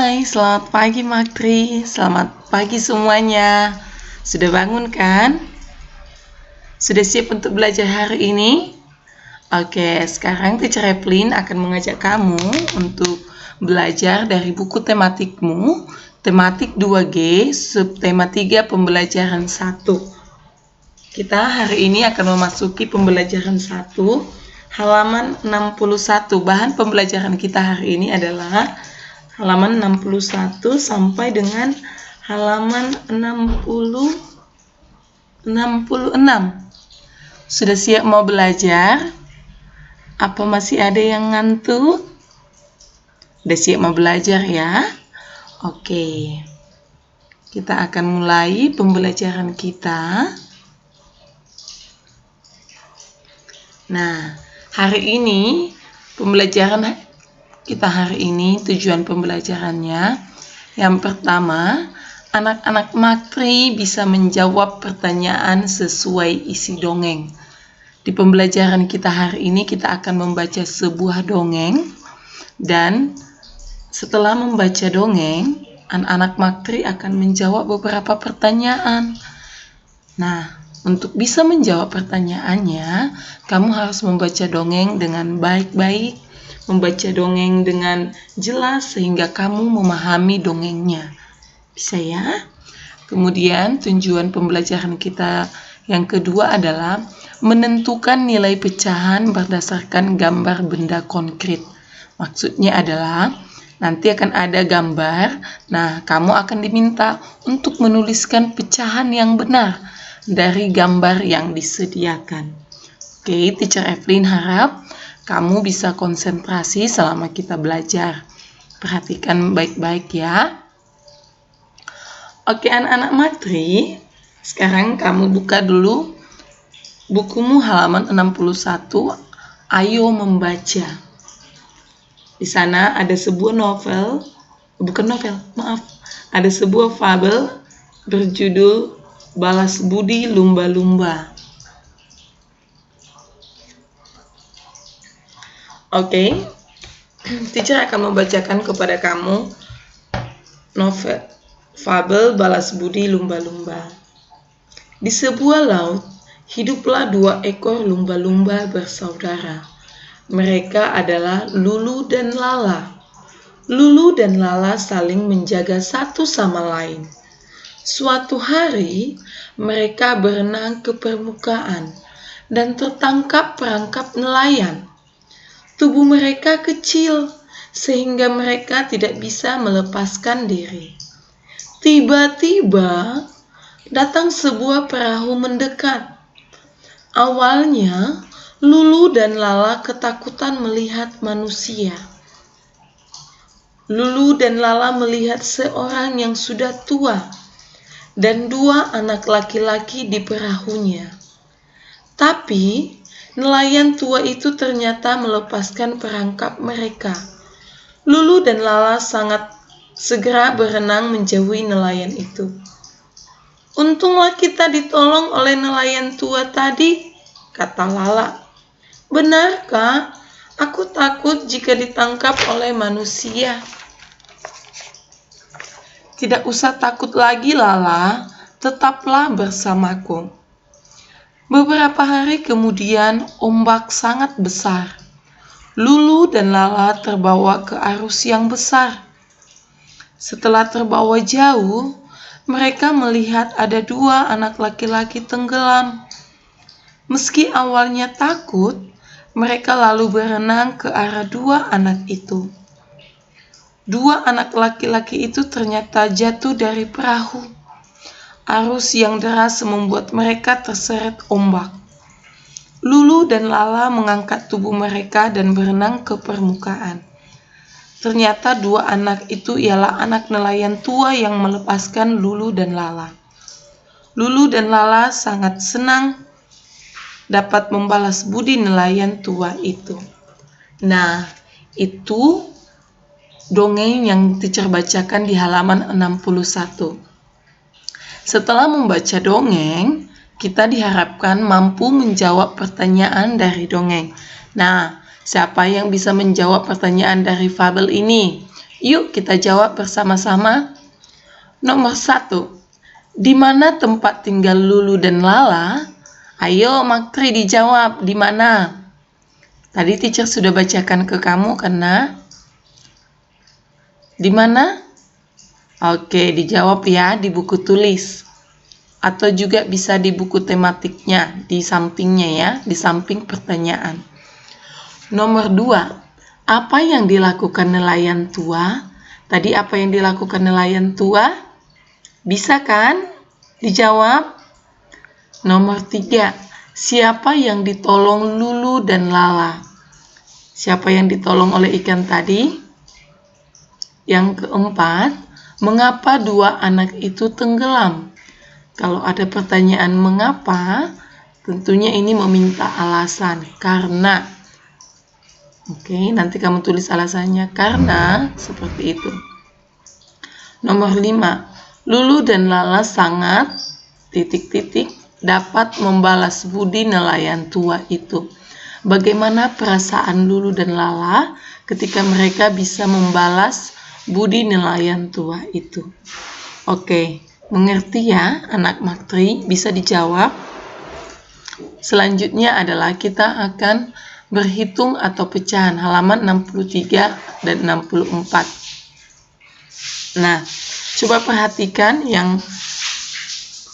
Hai, selamat pagi Maktri. Selamat pagi semuanya. Sudah bangun kan? Sudah siap untuk belajar hari ini? Oke, sekarang Teacher Evelyn akan mengajak kamu untuk belajar dari buku tematikmu, tematik 2G, subtema 3 pembelajaran 1. Kita hari ini akan memasuki pembelajaran 1, halaman 61. Bahan pembelajaran kita hari ini adalah halaman 61 sampai dengan halaman 66. Sudah siap mau belajar? Apa masih ada yang ngantuk? Sudah siap mau belajar ya? Oke. Kita akan mulai pembelajaran kita. Nah, hari ini pembelajaran kita hari ini tujuan pembelajarannya yang pertama, anak-anak Maktri bisa menjawab pertanyaan sesuai isi dongeng. Di pembelajaran kita hari ini kita akan membaca sebuah dongeng dan setelah membaca dongeng, anak-anak Maktri akan menjawab beberapa pertanyaan. Nah, untuk bisa menjawab pertanyaannya, kamu harus membaca dongeng dengan baik-baik, membaca dongeng dengan jelas sehingga kamu memahami dongengnya. Bisa ya? Kemudian tujuan pembelajaran kita yang kedua adalah menentukan nilai pecahan berdasarkan gambar benda konkret. Maksudnya adalah nanti akan ada gambar, nah kamu akan diminta untuk menuliskan pecahan yang benar dari gambar yang disediakan. Oke, Teacher Evelyn harap kamu bisa konsentrasi selama kita belajar. Perhatikan baik-baik ya. Oke, anak-anak Maktri, sekarang kamu buka dulu bukumu halaman 61. Ayo membaca. Di sana ada sebuah ada sebuah fabel berjudul Balas Budi Lumba-Lumba. Oke, teacher akan membacakan kepada kamu novel fabel Balas Budi Lumba-Lumba. Di sebuah laut, hiduplah 2 ekor lumba-lumba bersaudara. Mereka adalah Lulu dan Lala. Lulu dan Lala saling menjaga satu sama lain. Suatu hari, mereka berenang ke permukaan dan tertangkap perangkap nelayan. Tubuh mereka kecil, sehingga mereka tidak bisa melepaskan diri. Tiba-tiba, datang sebuah perahu mendekat. Awalnya, Lulu dan Lala ketakutan melihat manusia. Lulu dan Lala melihat seorang yang sudah tua dan 2 anak laki-laki di perahunya. Tapi, nelayan tua itu ternyata melepaskan perangkap mereka. Lulu dan Lala sangat segera berenang menjauhi nelayan itu. Untunglah kita ditolong oleh nelayan tua tadi, kata Lala. Benarkah? Aku takut jika ditangkap oleh manusia. Tidak usah takut lagi, Lala. Tetaplah bersamaku. Beberapa hari kemudian, ombak sangat besar. Lulu dan Lala terbawa ke arus yang besar. Setelah terbawa jauh, mereka melihat ada 2 anak laki-laki tenggelam. Meski awalnya takut, mereka lalu berenang ke arah 2 anak itu. 2 anak laki-laki itu ternyata jatuh dari perahu. Arus yang deras membuat mereka terseret ombak. Lulu dan Lala mengangkat tubuh mereka dan berenang ke permukaan. Ternyata 2 anak itu ialah anak nelayan tua yang melepaskan Lulu dan Lala. Lulu dan Lala sangat senang dapat membalas budi nelayan tua itu. Nah, itu dongeng yang teacher bacakan di halaman 61. Setelah membaca dongeng, kita diharapkan mampu menjawab pertanyaan dari dongeng. Nah, siapa yang bisa menjawab pertanyaan dari fabel ini? Yuk kita jawab bersama-sama. Nomor 1. Di mana tempat tinggal Lulu dan Lala? Ayo Maktri dijawab, di mana? Tadi teacher sudah bacakan ke kamu karena di mana? Oke, dijawab ya di buku tulis. Atau juga bisa di buku tematiknya, di sampingnya ya, di samping pertanyaan. Nomor 2, apa yang dilakukan nelayan tua? Tadi apa yang dilakukan nelayan tua? Bisa kan? Dijawab. Nomor 3, siapa yang ditolong Lulu dan Lala? Siapa yang ditolong oleh ikan tadi? Yang keempat, mengapa dua anak itu tenggelam? Kalau ada pertanyaan mengapa, tentunya ini meminta alasan. Karena. Oke, nanti kamu tulis alasannya. Karena seperti itu. Nomor 5. Lulu dan Lala sangat ... dapat membalas budi nelayan tua itu. Bagaimana perasaan Lulu dan Lala ketika mereka bisa membalas budi nelayan tua itu? Oke. Mengerti ya anak Maktri? Bisa dijawab. Selanjutnya adalah kita akan berhitung atau pecahan halaman 63 dan 64. Nah, coba perhatikan yang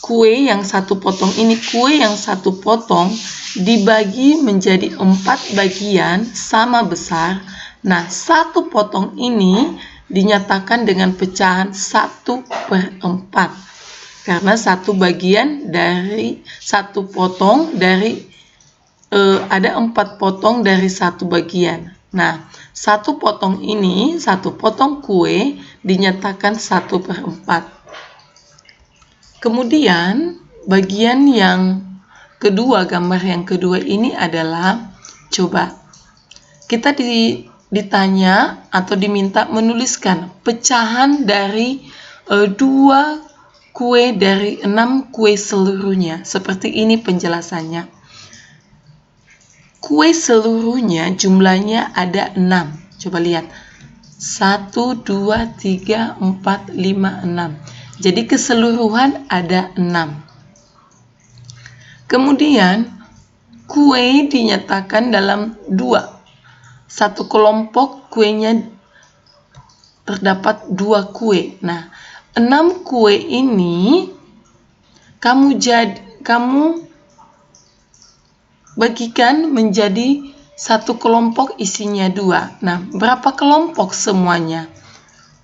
kue yang satu potong ini. Kue yang satu potong dibagi menjadi 4 bagian sama besar. Nah, satu potong ini dinyatakan dengan pecahan 1/4 karena satu bagian dari satu potong dari ada 4 potong dari satu bagian. Nah, satu potong ini, satu potong kue dinyatakan 1/4. Kemudian bagian yang kedua, gambar yang kedua ini adalah, coba kita ditanya atau diminta menuliskan pecahan dari 2 kue dari 6 kue seluruhnya. Seperti ini penjelasannya. Kue seluruhnya jumlahnya ada 6. Coba lihat. 1, 2, 3, 4, 5, 6. Jadi keseluruhan ada 6. Kemudian kue dinyatakan dalam 2. Satu kelompok kuenya terdapat 2 kue. Nah, 6 kue ini kamu bagikan menjadi satu kelompok isinya 2. Nah, berapa kelompok semuanya?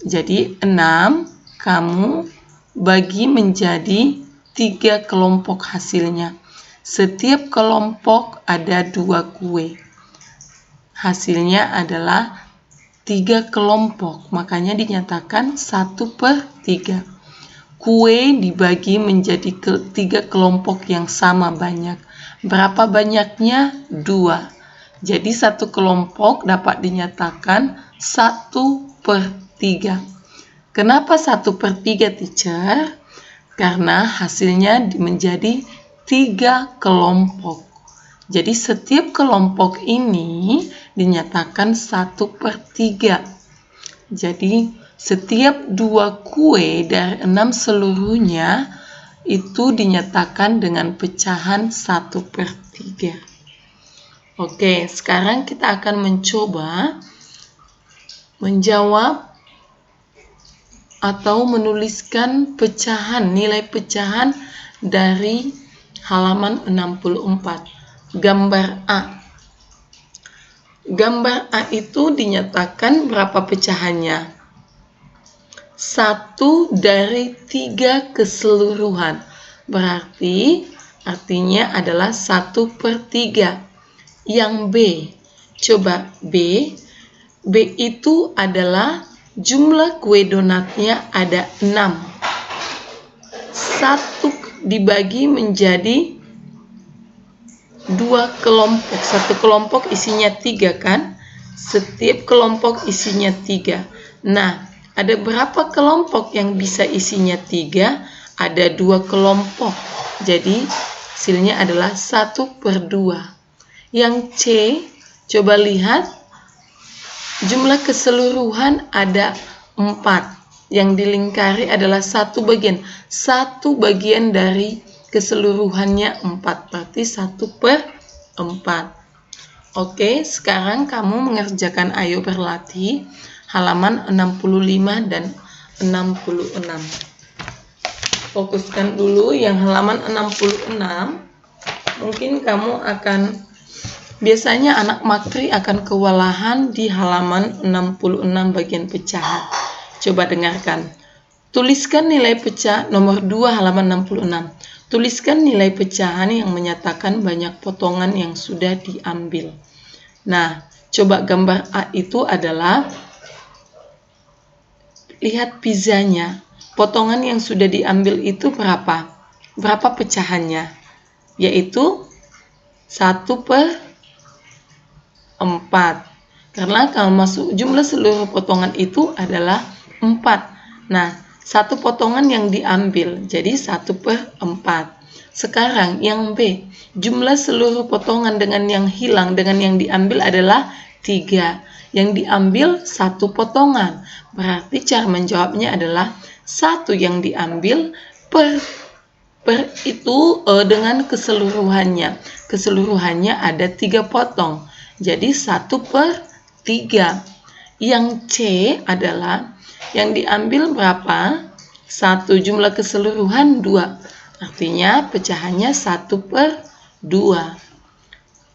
Jadi 6 kamu bagi menjadi 3 kelompok hasilnya. Setiap kelompok ada 2 kue. Hasilnya adalah 3 kelompok, makanya dinyatakan 1/3. Kue dibagi menjadi 3 kelompok yang sama banyak. Berapa banyaknya? 2. Jadi satu kelompok dapat dinyatakan 1/3. Kenapa 1/3, teacher? Karena hasilnya menjadi 3 kelompok. Jadi setiap kelompok ini dinyatakan 1/3. Jadi setiap 2 kue dari 6 seluruhnya itu dinyatakan dengan pecahan 1/3. Oke, sekarang kita akan mencoba menjawab atau menuliskan pecahan, nilai pecahan dari halaman 64. Gambar A. Gambar A itu dinyatakan berapa pecahannya? 1 dari 3 keseluruhan. Berarti artinya adalah 1/3. Yang B. Coba B. B itu adalah jumlah kue donatnya ada 6. 1 dibagi menjadi 2 kelompok. Satu kelompok isinya 3 kan? Setiap kelompok isinya 3. Nah, ada berapa kelompok yang bisa isinya 3? Ada 2 kelompok. Jadi, hasilnya adalah 1/2. Yang C, coba lihat. Jumlah keseluruhan ada 4. Yang dilingkari adalah satu bagian dari keseluruhannya 4, berarti 1/4. Oke, sekarang kamu mengerjakan ayo berlatih halaman 65 dan 66. Fokuskan dulu yang halaman 66. Mungkin kamu biasanya anak maktri akan kewalahan di halaman 66 bagian pecahan. Coba dengarkan. Tuliskan nilai pecah nomor 2 halaman 66. Tuliskan nilai pecahan yang menyatakan banyak potongan yang sudah diambil. Nah, coba gambar A itu adalah, lihat pizzanya. Potongan yang sudah diambil itu berapa? Berapa pecahannya? Yaitu 1/4. Karena kalau masuk jumlah seluruh potongan itu adalah 4. Nah, satu potongan yang diambil, jadi 1/4. Sekarang yang B, jumlah seluruh potongan dengan yang hilang dengan yang diambil adalah 3. Yang diambil 1 potongan. Berarti cara menjawabnya adalah 1 yang diambil per itu dengan keseluruhannya. Keseluruhannya ada 3 potong. Jadi 1/3. Yang C adalah yang diambil berapa? 1, jumlah keseluruhan 2. Artinya pecahannya 1/2.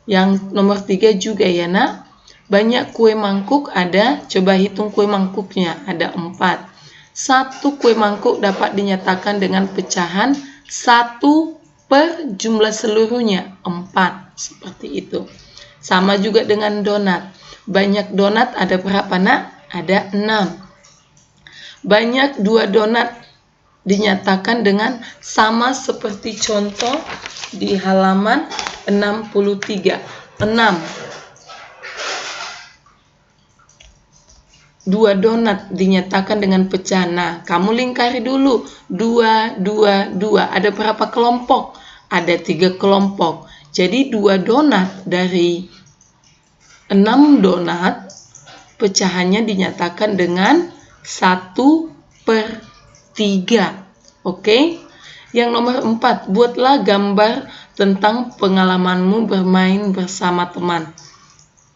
Yang nomor 3 juga ya nak. Banyak kue mangkuk ada, coba hitung kue mangkuknya, ada 4. 1 kue mangkuk dapat dinyatakan dengan pecahan 1 per jumlah seluruhnya 4. Seperti itu. Sama juga dengan donat. Banyak donat ada berapa nak? Ada 6. Banyak 2 donat dinyatakan dengan sama seperti contoh di halaman 63. 6. 2 donat dinyatakan dengan pecahan. Nah, kamu lingkari dulu. 2, 2, 2. Ada berapa kelompok? Ada 3 kelompok. Jadi 2 donat dari 6 donat, pecahannya dinyatakan dengan 1/3. Oke? Yang nomor 4, buatlah gambar tentang pengalamanmu bermain bersama teman.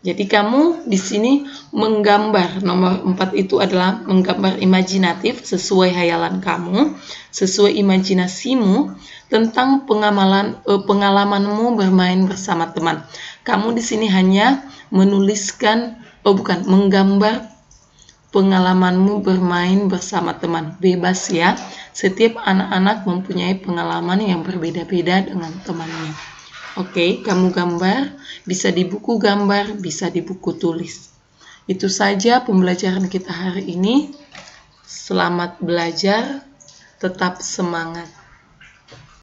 Jadi kamu di sini menggambar, nomor 4 itu adalah menggambar imajinatif sesuai hayalan kamu, sesuai imajinasimu tentang pengalamanmu bermain bersama teman. Kamu di sini hanya menggambar pengalamanmu bermain bersama teman. Bebas ya, setiap anak-anak mempunyai pengalaman yang berbeda-beda dengan temannya. Oke, kamu gambar, bisa di buku gambar, bisa di buku tulis. Itu saja pembelajaran kita hari ini. Selamat belajar, tetap semangat.